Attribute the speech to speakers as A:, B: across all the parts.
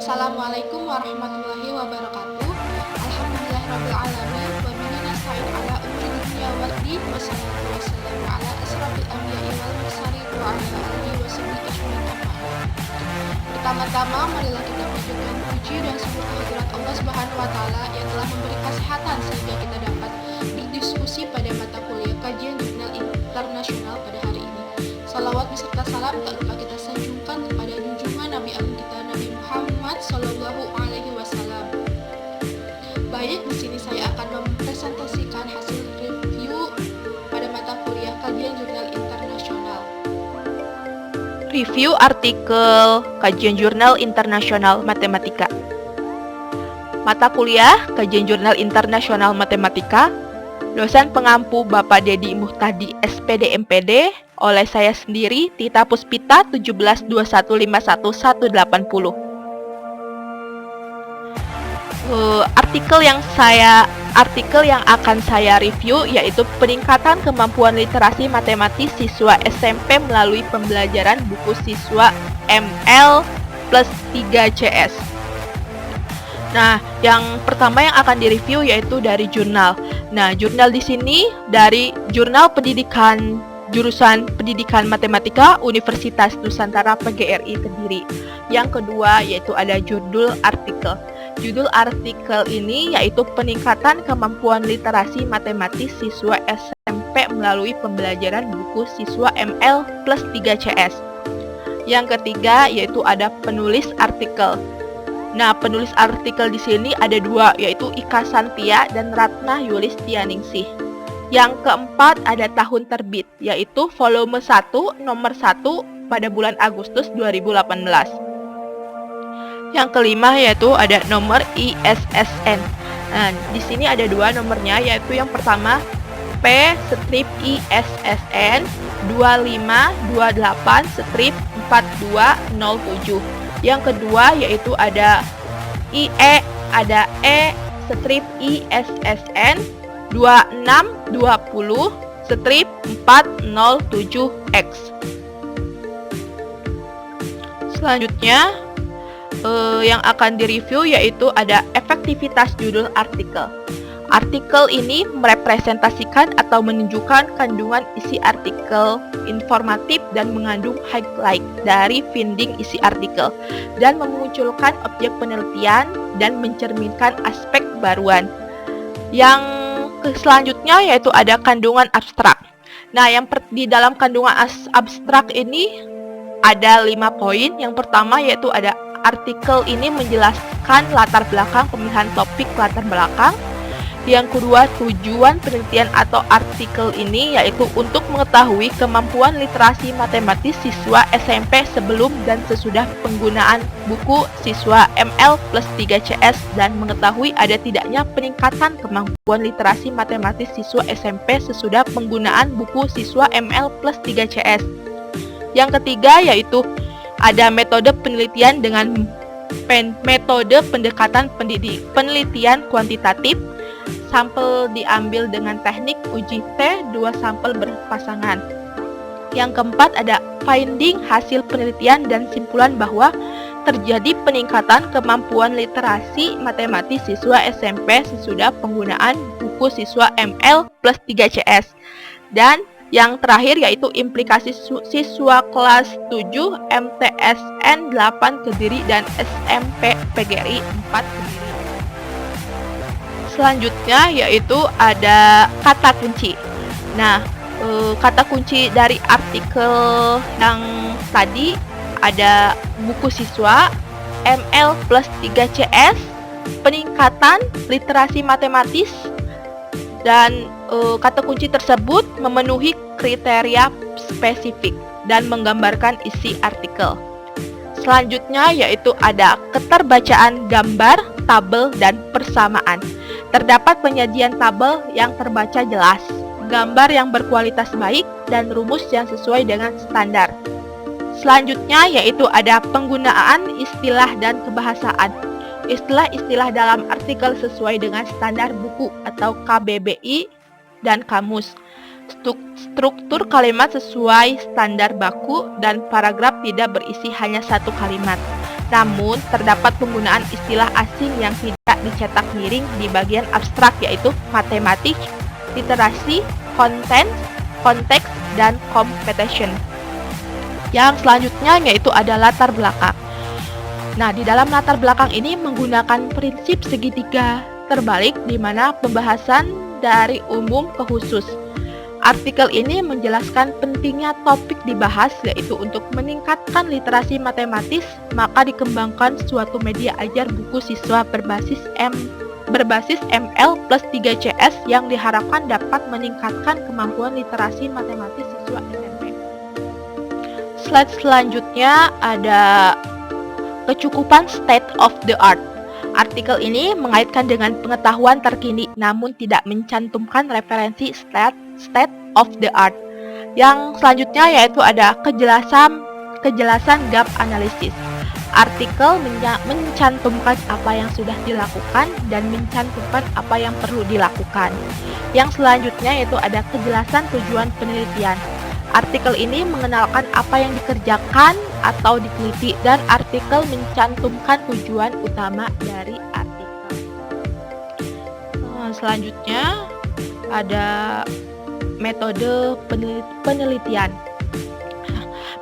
A: Assalamualaikum warahmatullahi wabarakatuh. Alhamdulillahirrabbilalamin. Wa bihi nasta'in ala umuri dunya waddin. Wassalatu wassalamu ala asrofil anbiya'i wal mursalin wa ala alihi wa sahbihi ajmain amma ba'd. Pertama-tama marilah kita panjatkan puji dan syukur kehadirat Allah Subhanahu wa taala yang telah memberi kesehatan sehingga kita dapat berdiskusi pada mata kuliah kajian jurnal internasional pada hari ini. Salawat beserta salam tak lupa kita sanjungkan kepada junjungan Nabi Agung kita Nabi Muhammad Sallallahu Alaihi Wasallam. Baik, di sini saya akan mempresentasikan hasil review pada mata kuliah kajian jurnal internasional.
B: Review artikel kajian jurnal internasional matematika. Mata kuliah kajian jurnal internasional matematika. Dosen pengampu Bapak Dedi Muhtadi SPD MPD, oleh saya sendiri Tita Puspita 17215180. Artikel yang akan saya review yaitu peningkatan kemampuan literasi matematis siswa SMP melalui pembelajaran buku siswa ML plus 3 CS. Nah, yang pertama yang akan direview yaitu dari jurnal. Nah, jurnal di sini dari Jurnal Pendidikan Jurusan Pendidikan Matematika Universitas Nusantara PGRI Kediri. Yang kedua yaitu ada judul artikel. Judul artikel ini yaitu peningkatan kemampuan literasi matematis siswa SMP melalui pembelajaran buku siswa ML plus 3 CS. Yang ketiga yaitu ada penulis artikel. Nah, penulis artikel di sini ada dua, yaitu Ika Santia dan Ratna Yulistianingsih. Yang keempat ada tahun terbit, yaitu volume 1 nomor 1 pada bulan Agustus 2018. Yang kelima yaitu ada nomor ISSN. Nah, di sini ada dua nomornya, yaitu yang pertama P-ISSN 2528-4207. Yang kedua yaitu ada E-ISSN 2620-407X. Selanjutnya yang akan direview yaitu ada efektivitas judul artikel. Artikel ini merepresentasikan atau menunjukkan kandungan isi artikel informatif dan mengandung highlight dari finding isi artikel dan memunculkan objek penelitian dan mencerminkan aspek baruan. Yang selanjutnya yaitu ada kandungan abstrak. Nah, di dalam kandungan abstrak ini ada 5 poin. Yang pertama yaitu ada artikel ini menjelaskan latar belakang pemilihan topik latar belakang. Yang kedua, tujuan penelitian atau artikel ini yaitu untuk mengetahui kemampuan literasi matematis siswa SMP sebelum dan sesudah penggunaan buku siswa ML plus 3 CS dan mengetahui ada tidaknya peningkatan kemampuan literasi matematis siswa SMP sesudah penggunaan buku siswa ML plus 3 CS. Yang ketiga yaitu ada metode penelitian dengan metode pendekatan penelitian kuantitatif. Sampel diambil dengan teknik uji T, 2 sampel berpasangan. Yang keempat ada finding hasil penelitian dan simpulan bahwa terjadi peningkatan kemampuan literasi matematis siswa SMP sesudah penggunaan buku siswa ML plus 3 CS. Dan yang terakhir yaitu implikasi siswa kelas 7 MTSN 8 Kediri dan SMP PGRI 4 Kediri. Selanjutnya yaitu ada kata kunci. Nah, kata kunci dari artikel yang tadi ada buku siswa ML plus 3 CS, peningkatan literasi matematis, dan kata kunci tersebut memenuhi kriteria spesifik dan menggambarkan isi artikel. Selanjutnya yaitu ada keterbacaan gambar, tabel, dan persamaan. Terdapat penyajian tabel yang terbaca jelas, gambar yang berkualitas baik, dan rumus yang sesuai dengan standar. Selanjutnya yaitu ada penggunaan istilah dan kebahasaan. Istilah-istilah dalam artikel sesuai dengan standar buku atau KBBI dan kamus. Struktur kalimat sesuai standar baku dan paragraf tidak berisi hanya satu kalimat. Namun, terdapat penggunaan istilah asing yang tidak dicetak miring di bagian abstrak, yaitu matematik, literasi, konten, konteks, dan competition. Yang selanjutnya yaitu ada latar belakang. Nah, di dalam latar belakang ini menggunakan prinsip segitiga terbalik di mana pembahasan dari umum ke khusus. Artikel ini menjelaskan pentingnya topik dibahas, yaitu untuk meningkatkan literasi matematis, maka dikembangkan suatu media ajar buku siswa berbasis ML plus 3CS yang diharapkan dapat meningkatkan kemampuan literasi matematis siswa SMP. Slide selanjutnya ada kecukupan state of the art. Artikel ini mengaitkan dengan pengetahuan terkini namun tidak mencantumkan referensi state of the art. Yang selanjutnya yaitu ada kejelasan gap analisis. Artikel mencantumkan apa yang sudah dilakukan dan mencantumkan apa yang perlu dilakukan. Yang selanjutnya yaitu ada kejelasan tujuan penelitian. Artikel ini mengenalkan apa yang dikerjakan atau diteliti dan artikel mencantumkan tujuan utama dari artikel. Selanjutnya ada metode penelitian.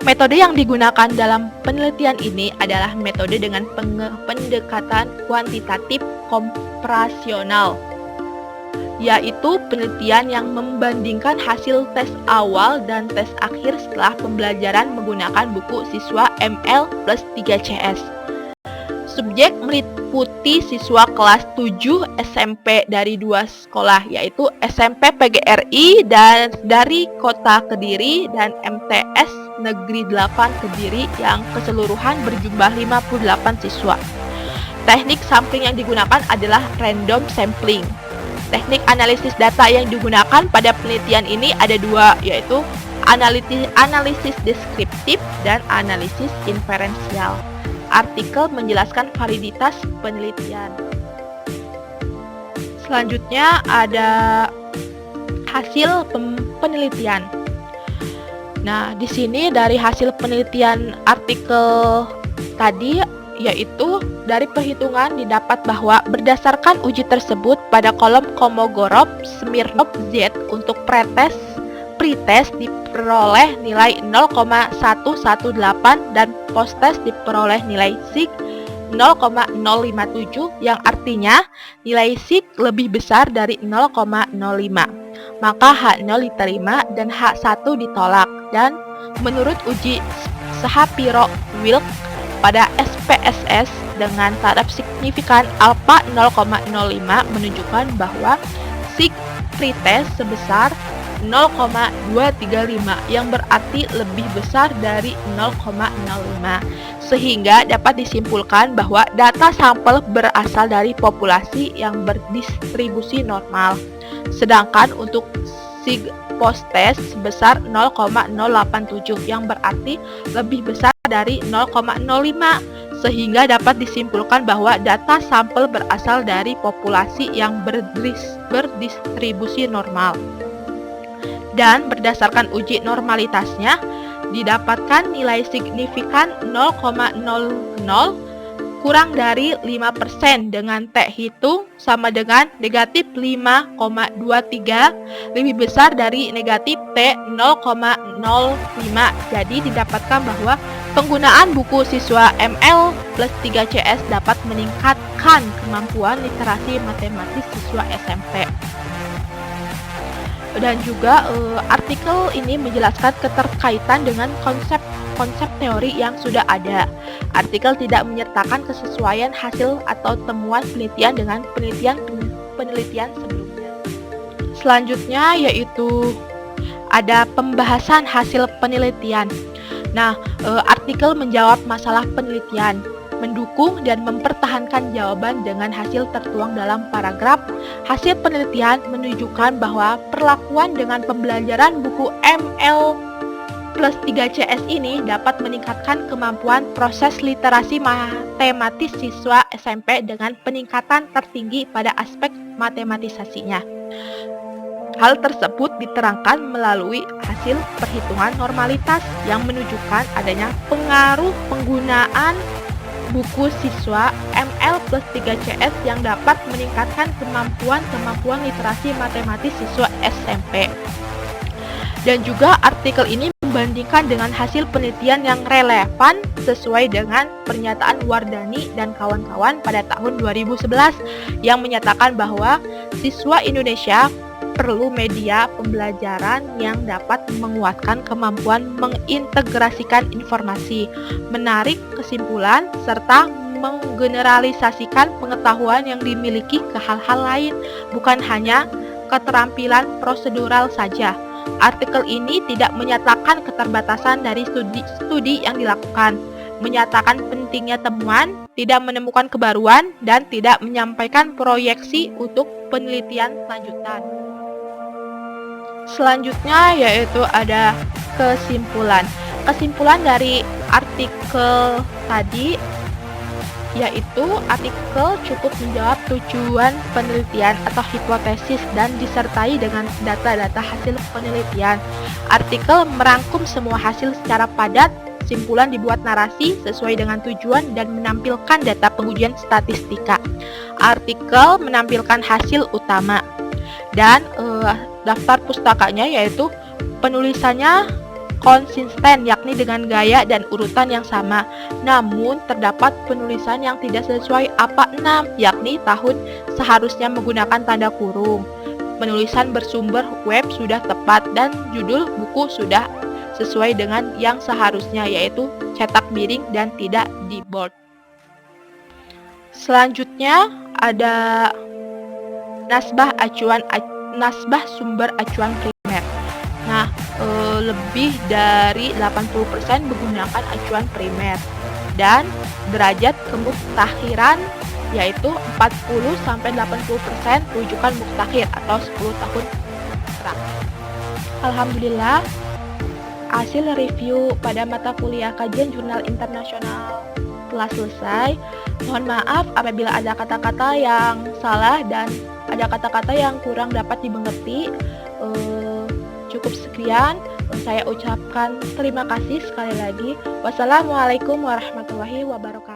B: Metode yang digunakan dalam penelitian ini adalah metode dengan pendekatan kuantitatif komparasional, yaitu penelitian yang membandingkan hasil tes awal dan tes akhir setelah pembelajaran menggunakan buku siswa ML plus 3CS. Subjek meliputi siswa kelas 7 SMP dari 2 sekolah, yaitu SMP PGRI dan dari Kota Kediri dan MTS Negeri 8 Kediri yang keseluruhan berjumlah 58 siswa. Teknik sampling yang digunakan adalah random sampling. Teknik analisis data yang digunakan pada penelitian ini ada dua, yaitu analisis deskriptif dan analisis inferensial. Artikel menjelaskan validitas penelitian. Selanjutnya ada hasil penelitian. Nah, di sini dari hasil penelitian artikel tadi yaitu dari perhitungan didapat bahwa berdasarkan uji tersebut pada kolom Kolmogorov Smirnov Z untuk pretest diperoleh nilai 0,118 dan posttest diperoleh nilai SIG 0,057 yang artinya nilai SIG lebih besar dari 0,05. Maka H0 diterima dan H1 ditolak. Dan menurut uji Shapiro-Wilk pada SPSS dengan taraf signifikan alpha 0,05 menunjukkan bahwa SIG pretest sebesar 0,235 yang berarti lebih besar dari 0,05 sehingga dapat disimpulkan bahwa data sampel berasal dari populasi yang berdistribusi normal. Sedangkan untuk SIG post-test sebesar 0,087 yang berarti lebih besar dari 0,05 sehingga dapat disimpulkan bahwa data sampel berasal dari populasi yang berdistribusi normal. Dan berdasarkan uji normalitasnya didapatkan nilai signifikan 0,00 kurang dari 5% dengan T hitung sama dengan negatif 5,23 lebih besar dari negatif T 0,05. Jadi didapatkan bahwa penggunaan buku siswa ML plus 3CS dapat meningkatkan kemampuan literasi matematis siswa SMP. Dan juga artikel ini menjelaskan keterkaitan dengan konsep teori yang sudah ada. Artikel tidak menyertakan kesesuaian hasil atau temuan penelitian dengan penelitian sebelumnya. Selanjutnya yaitu ada pembahasan hasil penelitian. Nah, artikel menjawab masalah penelitian, mendukung dan mempertahankan jawaban dengan hasil tertuang dalam paragraf. Hasil penelitian menunjukkan bahwa perlakuan dengan pembelajaran buku ML plus 3CS ini dapat meningkatkan kemampuan proses literasi matematis siswa SMP dengan peningkatan tertinggi pada aspek matematisasinya. Hal tersebut diterangkan melalui hasil perhitungan normalitas yang menunjukkan adanya pengaruh penggunaan buku siswa ML plus 3CS yang dapat meningkatkan kemampuan literasi matematis siswa SMP. Dan juga artikel ini membandingkan dengan hasil penelitian yang relevan sesuai dengan pernyataan Wardani dan kawan-kawan pada tahun 2011 yang menyatakan bahwa siswa Indonesia perlu media pembelajaran yang dapat menguatkan kemampuan mengintegrasikan informasi, menarik kesimpulan, serta menggeneralisasikan pengetahuan yang dimiliki ke hal-hal lain, bukan hanya keterampilan prosedural saja. Artikel ini tidak menyatakan keterbatasan dari studi yang dilakukan, menyatakan pentingnya temuan, tidak menemukan kebaruan, dan tidak menyampaikan proyeksi untuk penelitian lanjutan. Selanjutnya yaitu ada kesimpulan. Kesimpulan dari artikel tadi yaitu artikel cukup menjawab tujuan penelitian atau hipotesis dan disertai dengan data-data hasil penelitian. Artikel merangkum semua hasil secara padat, kesimpulan dibuat narasi sesuai dengan tujuan dan menampilkan data pengujian statistika. Artikel menampilkan hasil utama dan daftar pustakanya yaitu penulisannya konsisten, yakni dengan gaya dan urutan yang sama. Namun, terdapat penulisan yang tidak sesuai apa-6, yakni tahun seharusnya menggunakan tanda kurung. Penulisan bersumber web sudah tepat dan judul buku sudah sesuai dengan yang seharusnya, yaitu cetak miring dan tidak di bold. Selanjutnya ada nasbah sumber acuan primer. Nah, lebih dari 80% menggunakan acuan primer dan derajat kemukhtahiran yaitu 40-80% rujukan mukhtakhir atau 10 tahun terakhir. Alhamdulillah, hasil review pada mata kuliah kajian jurnal internasional telah selesai. Mohon maaf apabila ada kata-kata yang salah dan ada kata-kata yang kurang dapat dimengerti. Cukup sekian, saya ucapkan terima kasih sekali lagi. Wassalamualaikum warahmatullahi wabarakatuh.